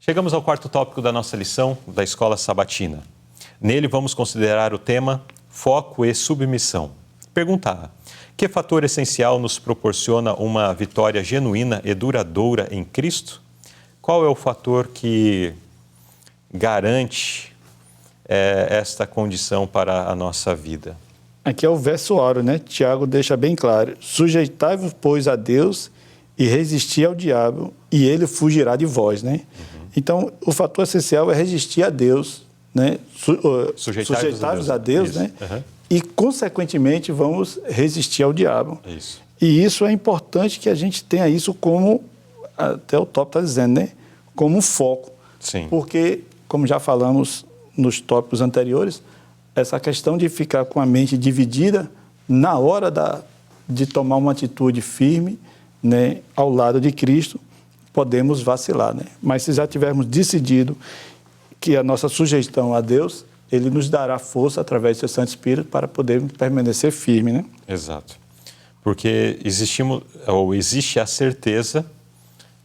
Chegamos ao quarto tópico da nossa lição da Escola Sabatina. Nele vamos considerar o tema foco e submissão. Pergunta A. Que fator essencial nos proporciona uma vitória genuína e duradoura em Cristo? Qual é o fator que garante esta condição para a nossa vida? Aqui é o verso áureo, né? Tiago deixa bem claro. Sujeitai-vos, pois, a Deus e resisti ao diabo, e ele fugirá de vós, né? Então, o fator essencial é resistir a Deus, né? Sujeitar-vos a Deus, isso. né? E, consequentemente, vamos resistir ao diabo. Isso. E isso é importante que a gente tenha isso como, até o tópico está dizendo, né? Como um foco. Sim. Porque, como já falamos nos tópicos anteriores, essa questão de ficar com a mente dividida na hora de tomar uma atitude firme, né, ao lado de Cristo, podemos vacilar, né? Mas se já tivermos decidido que a nossa sujeição a Deus, Ele nos dará força através do seu Santo Espírito para poder permanecer firme, né? Exato. Porque existe a certeza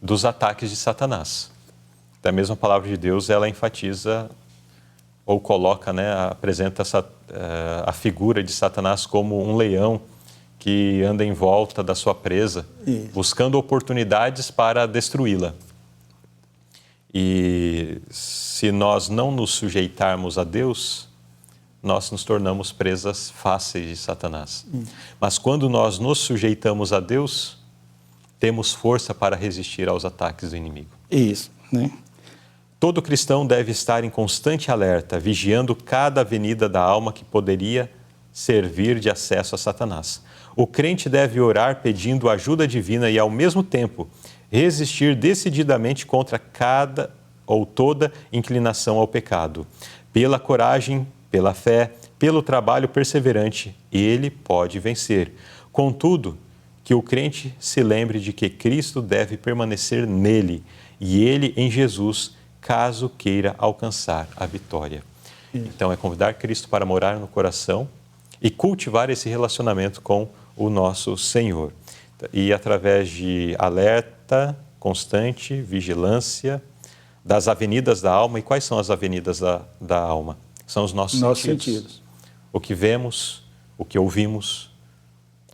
dos ataques de Satanás. Da mesma palavra de Deus, ela enfatiza ou coloca, né, apresenta a figura de Satanás como um leão que anda em volta da sua presa, Isso. buscando oportunidades para destruí-la. E se nós não nos sujeitarmos a Deus, nós nos tornamos presas fáceis de Satanás. Mas quando nós nos sujeitamos a Deus, temos força para resistir aos ataques do inimigo. Isso, né? Todo cristão deve estar em constante alerta, vigiando cada avenida da alma que poderia servir de acesso a Satanás. O crente deve orar pedindo ajuda divina e, ao mesmo tempo, resistir decididamente contra cada ou toda inclinação ao pecado. Pela coragem, pela fé, pelo trabalho perseverante, ele pode vencer. Contudo, que o crente se lembre de que Cristo deve permanecer nele e ele em Jesus, caso queira alcançar a vitória. Então, é convidar Cristo para morar no coração e cultivar esse relacionamento com o nosso Senhor. E através de alerta constante, vigilância das avenidas da alma. E quais são as avenidas da alma? São os nossos sentidos. O que vemos, o que ouvimos,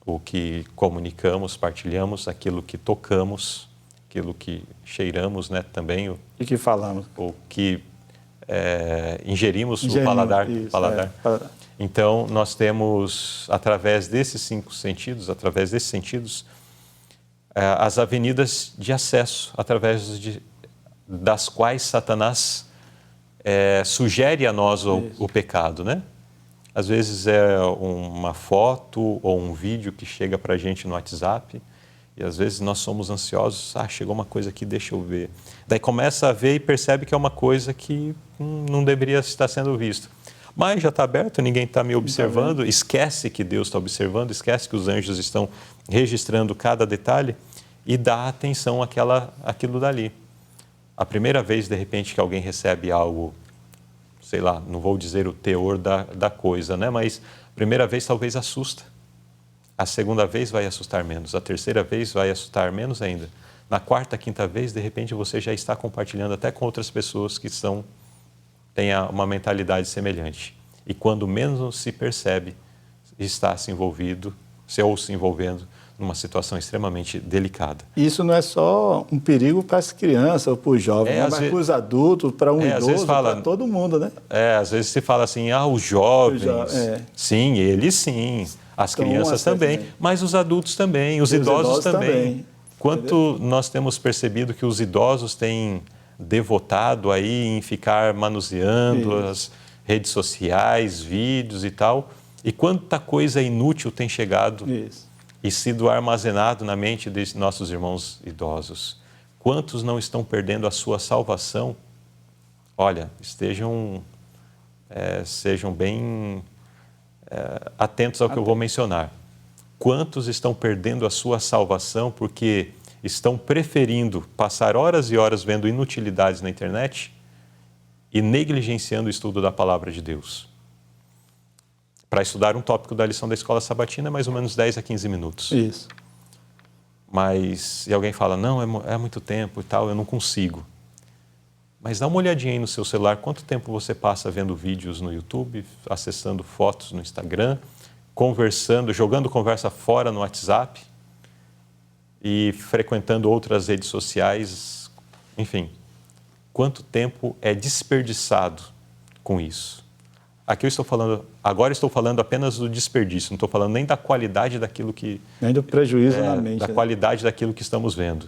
o que comunicamos, partilhamos, aquilo que tocamos, aquilo que cheiramos, né, também. E que falamos. O que ingerimos, o paladar. Isso, paladar. Então, nós temos, através desses 5 sentidos, as avenidas de acesso, através das quais Satanás sugere a nós o pecado, né? Às vezes é uma foto ou um vídeo que chega para a gente no WhatsApp e às vezes nós somos ansiosos, chegou uma coisa aqui, deixa eu ver. Daí começa a ver e percebe que é uma coisa que não deveria estar sendo vista. Mas já está aberto, ninguém está me observando, esquece que Deus está observando, esquece que os anjos estão registrando cada detalhe e dá atenção àquilo dali. A primeira vez, de repente, que alguém recebe algo, sei lá, não vou dizer o teor da coisa, né? Mas a primeira vez talvez assusta. A segunda vez vai assustar menos, a terceira vez vai assustar menos ainda. Na quarta, quinta vez, de repente, você já está compartilhando até com outras pessoas que têm uma mentalidade semelhante. E quando menos se percebe, está se envolvendo numa situação extremamente delicada. Isso não é só um perigo para as crianças ou para os jovens, mas para os adultos, para um idoso, para todo mundo, né? Às vezes se fala assim, os jovens, sim, eles sim, as crianças também, mas os adultos também, os idosos também. Quanto nós temos percebido que os idosos têm devotado aí em ficar manuseando as redes sociais, vídeos e tal, e quanta coisa inútil tem chegado e sido armazenado na mente de nossos irmãos idosos. Quantos não estão perdendo a sua salvação? Olha, sejam bem atentos ao que eu vou mencionar. Quantos estão perdendo a sua salvação porque estão preferindo passar horas e horas vendo inutilidades na internet e negligenciando o estudo da Palavra de Deus? Para estudar um tópico da lição da Escola Sabatina, é mais ou menos 10 a 15 minutos. Isso. Mas, e alguém fala, não, é muito tempo e tal, eu não consigo. Mas dá uma olhadinha aí no seu celular, quanto tempo você passa vendo vídeos no YouTube, acessando fotos no Instagram, conversando, jogando conversa fora no WhatsApp e frequentando outras redes sociais, enfim. Quanto tempo é desperdiçado com isso? Aqui agora estou falando apenas do desperdício, não estou falando nem da qualidade daquilo que... Nem do prejuízo na mente. Da qualidade daquilo que estamos vendo.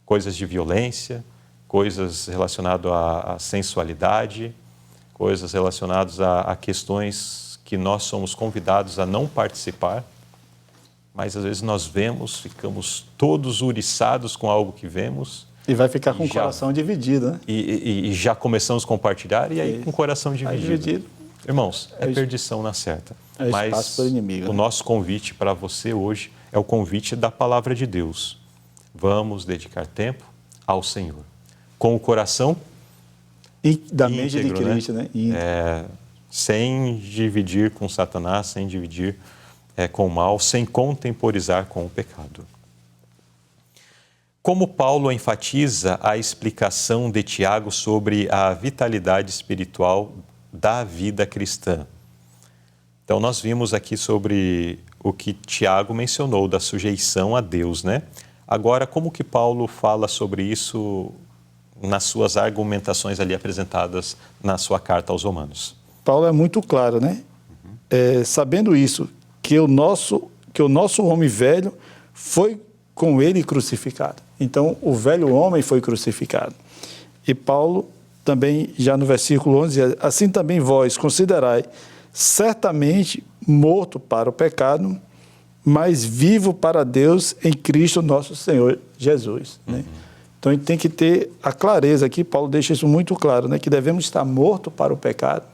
Coisas de violência, coisas relacionadas à sensualidade, coisas relacionadas a questões que nós somos convidados a não participar, mas às vezes nós vemos, ficamos todos uriçados com algo que vemos. E vai ficar com o coração dividido, né? E já começamos a compartilhar e aí com o coração dividido. Irmãos, é perdição na certa. É espaço para o inimigo. O nosso convite para você hoje é o convite da palavra de Deus. Vamos dedicar tempo ao Senhor. Com o coração da mente de Cristo, né? Sem dividir com Satanás, sem dividir com o mal, sem contemporizar com o pecado. Como Paulo enfatiza a explicação de Tiago sobre a vitalidade espiritual da vida cristã. Então, nós vimos aqui sobre o que Tiago mencionou, da sujeição a Deus, né? Agora, como que Paulo fala sobre isso nas suas argumentações ali apresentadas na sua carta aos Romanos? Paulo é muito claro, né? Sabendo isso, que o nosso homem velho foi com ele crucificado. Então, o velho homem foi crucificado. E Paulo também, já no versículo 11, assim também vós considerai certamente morto para o pecado, mas vivo para Deus em Cristo nosso Senhor Jesus. Né? Então, a gente tem que ter a clareza aqui, Paulo deixa isso muito claro, né? Que devemos estar morto para o pecado,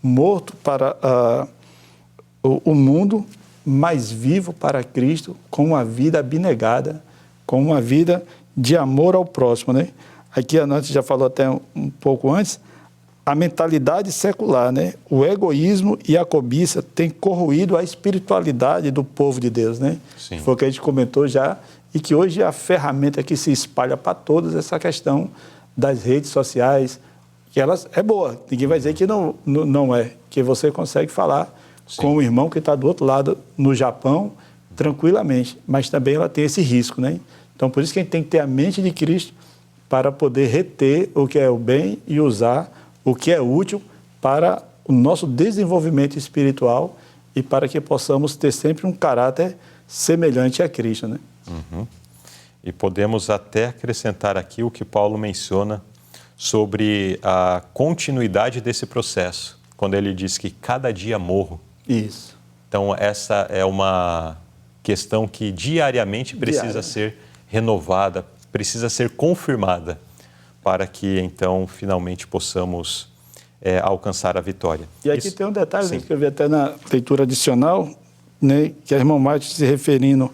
morto para o mundo, mas vivo para Cristo, com uma vida abnegada, com uma vida de amor ao próximo, né? Aqui a Nancy já falou até um pouco antes, a mentalidade secular, né? O egoísmo e a cobiça têm corroído a espiritualidade do povo de Deus, né? Sim. Foi o que a gente comentou já, e que hoje é a ferramenta que se espalha para todos, essa questão das redes sociais, que elas é boa, ninguém vai dizer que não é, que você consegue falar Sim. com o irmão que está do outro lado, no Japão, tranquilamente, mas também ela tem esse risco, né? Então, por isso que a gente tem que ter a mente de Cristo para poder reter o que é o bem e usar o que é útil para o nosso desenvolvimento espiritual e para que possamos ter sempre um caráter semelhante a Cristo, né? E podemos até acrescentar aqui o que Paulo menciona sobre a continuidade desse processo, quando ele diz que cada dia morro. Isso. Então, essa é uma questão que diariamente precisa ser renovada, precisa ser confirmada, para que, então, finalmente possamos alcançar a vitória. E aqui tem um detalhe, né, que eu vi até na leitura adicional, né, que a irmã Marte se referindo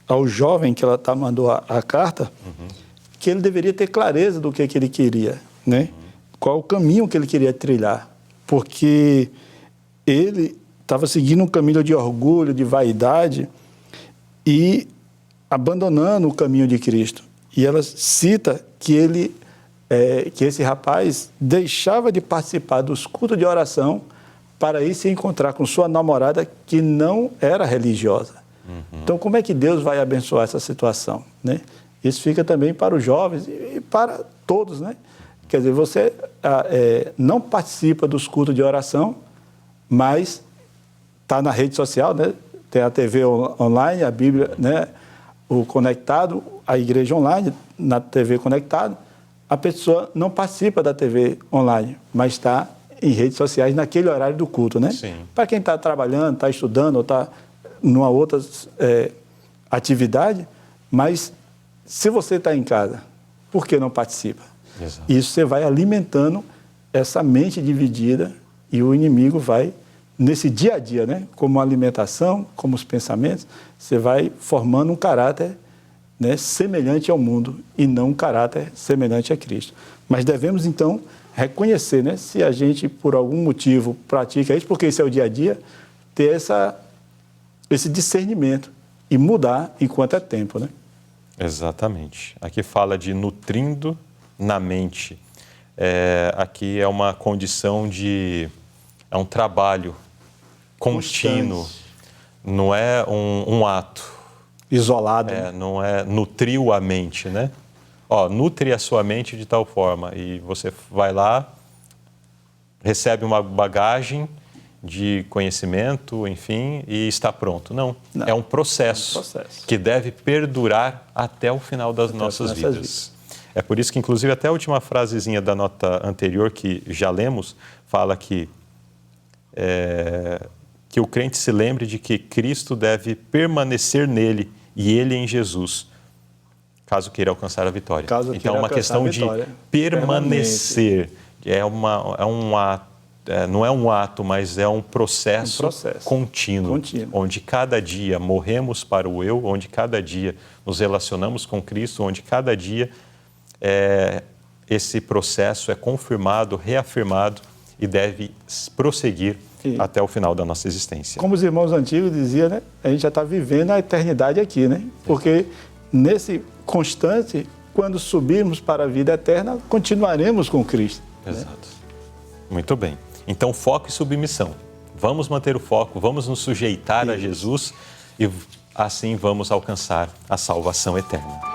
ao jovem que ela mandou a carta, que ele deveria ter clareza do que ele queria, né? Qual o caminho que ele queria trilhar, porque ele estava seguindo um caminho de orgulho, de vaidade e abandonando o caminho de Cristo. E ela cita que que esse rapaz deixava de participar dos cultos de oração para ir se encontrar com sua namorada que não era religiosa. Então, como é que Deus vai abençoar essa situação, né? Isso fica também para os jovens e para todos, né? Quer dizer, você não participa dos cultos de oração, mas está na rede social, né? Tem a TV online, a Bíblia, né? O conectado, a igreja online, na TV conectado. A pessoa não participa da TV online, mas está em redes sociais naquele horário do culto, né? Para quem está trabalhando, está estudando ou está numa outra atividade, mas se você está em casa, por que não participa? Exato. Isso você vai alimentando essa mente dividida e o inimigo vai, nesse dia a dia, né? Como a alimentação, como os pensamentos, você vai formando um caráter, né, semelhante ao mundo e não um caráter semelhante a Cristo. Mas devemos, então, reconhecer, né, se a gente, por algum motivo, pratica isso, porque esse é o dia a dia, ter esse discernimento e mudar enquanto é tempo, né? Exatamente. Aqui fala de nutrindo na mente aqui é uma condição é um trabalho contínuo, Constante. não é um ato. Isolado. Né? Não é nutriu a mente, né? Nutre a sua mente de tal forma e você vai lá, recebe uma bagagem de conhecimento, enfim, e está pronto. Não. É um processo, que deve perdurar até o final das nossas vidas. É por isso que, inclusive, até a última frasezinha da nota anterior, que já lemos, fala que o crente se lembre de que Cristo deve permanecer nele e ele em Jesus, caso queira alcançar a vitória. Então, é uma questão de permanecer. Não é um ato, mas é um processo contínuo, onde cada dia morremos para o eu, onde cada dia nos relacionamos com Cristo, onde cada dia esse processo é confirmado, reafirmado e deve prosseguir até o final da nossa existência. Como os irmãos antigos diziam, né? A gente já está vivendo a eternidade aqui, né? Porque nesse constante, quando subirmos para a vida eterna, continuaremos com Cristo. Exato. Né? Muito bem. Então, foco e submissão. Vamos manter o foco, vamos nos sujeitar a Jesus e assim vamos alcançar a salvação eterna.